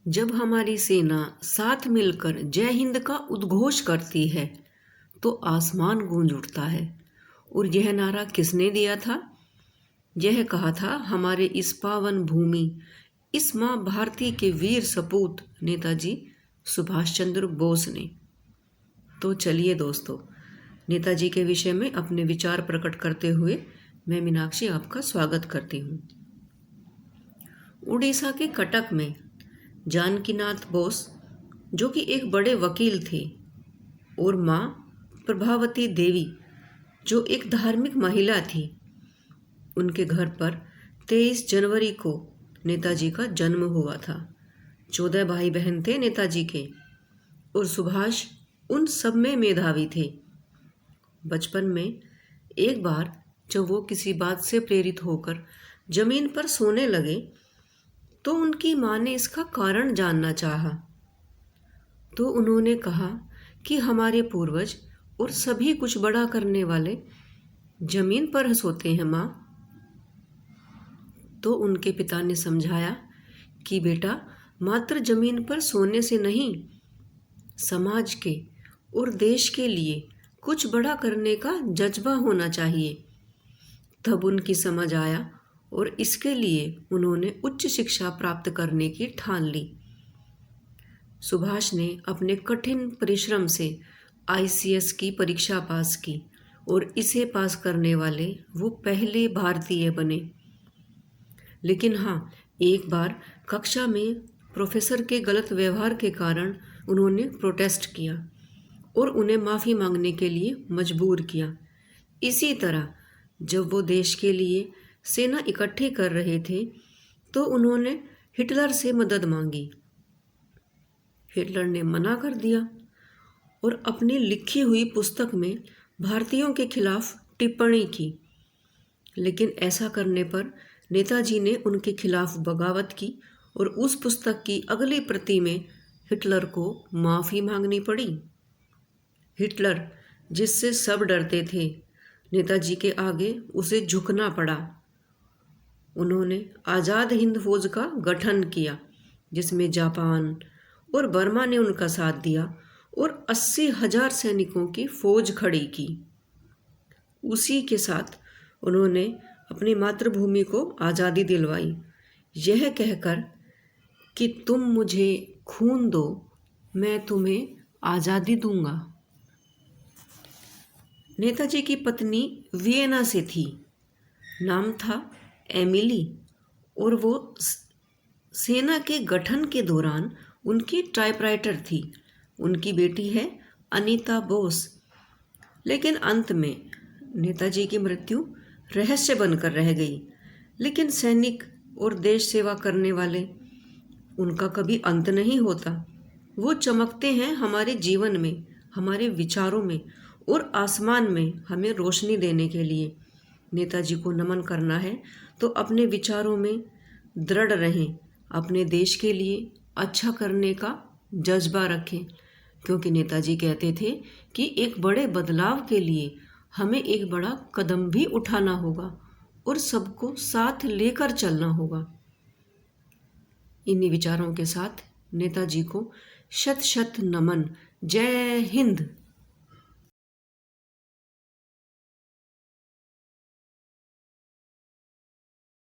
जब हमारी सेना साथ मिलकर जय हिंद का उद्घोष करती है तो आसमान गूंज उठता है। और यह नारा किसने दिया था? यह कहा था हमारे इस पावन भूमि, इस माँ भारती के वीर सपूत नेताजी सुभाष चंद्र बोस ने। तो चलिए दोस्तों, नेताजी के विषय में अपने विचार प्रकट करते हुए मैं मीनाक्षी आपका स्वागत करती हूँ। उड़ीसा के कटक में जानकीनाथ बोस, जो कि एक बड़े वकील थे, और माँ प्रभावती देवी, जो एक धार्मिक महिला थी, उनके घर पर 23 जनवरी को नेताजी का जन्म हुआ था। 14 भाई बहन थे नेताजी के, और सुभाष उन सब में मेधावी थे। बचपन में एक बार जब वो किसी बात से प्रेरित होकर जमीन पर सोने लगे तो उनकी माँ ने इसका कारण जानना चाहा। तो उन्होंने कहा कि हमारे पूर्वज और सभी कुछ बड़ा करने वाले जमीन पर सोते हैं माँ। तो उनके पिता ने समझाया कि बेटा, मात्र जमीन पर सोने से नहीं, समाज के और देश के लिए कुछ बड़ा करने का जज्बा होना चाहिए। तब उनकी समझ आया और इसके लिए उन्होंने उच्च शिक्षा प्राप्त करने की ठान ली। सुभाष ने अपने कठिन परिश्रम से ICS की परीक्षा पास की और इसे पास करने वाले वो पहले भारतीय बने। लेकिन हाँ, एक बार कक्षा में प्रोफेसर के गलत व्यवहार के कारण उन्होंने प्रोटेस्ट किया और उन्हें माफ़ी मांगने के लिए मजबूर किया। इसी तरह जब वो देश के लिए सेना इकट्ठी कर रहे थे तो उन्होंने हिटलर से मदद मांगी। हिटलर ने मना कर दिया और अपनी लिखी हुई पुस्तक में भारतीयों के खिलाफ टिप्पणी की। लेकिन ऐसा करने पर नेताजी ने उनके खिलाफ बगावत की और उस पुस्तक की अगली प्रति में हिटलर को माफ़ी मांगनी पड़ी। हिटलर, जिससे सब डरते थे, नेताजी के आगे उसे झुकना पड़ा। उन्होंने आज़ाद हिंद फौज का गठन किया, जिसमें जापान और बर्मा ने उनका साथ दिया और 80,000 सैनिकों की फौज खड़ी की। उसी के साथ उन्होंने अपनी मातृभूमि को आज़ादी दिलवाई, यह कहकर कि तुम मुझे खून दो, मैं तुम्हें आज़ादी दूंगा। नेताजी की पत्नी वियना से थी, नाम था एमिली, और वो सेना के गठन के दौरान उनकी टाइपराइटर थी। उनकी बेटी है अनीता बोस। लेकिन अंत में नेताजी की मृत्यु रहस्य बनकर रह गई। लेकिन सैनिक और देश सेवा करने वाले, उनका कभी अंत नहीं होता। वो चमकते हैं हमारे जीवन में, हमारे विचारों में और आसमान में हमें रोशनी देने के लिए। नेताजी को नमन करना है तो अपने विचारों में दृढ़ रहें, अपने देश के लिए अच्छा करने का जज्बा रखें, क्योंकि नेताजी कहते थे कि एक बड़े बदलाव के लिए हमें एक बड़ा कदम भी उठाना होगा और सबको साथ लेकर चलना होगा। इन्हीं विचारों के साथ नेताजी को शत शत नमन। जय हिंद।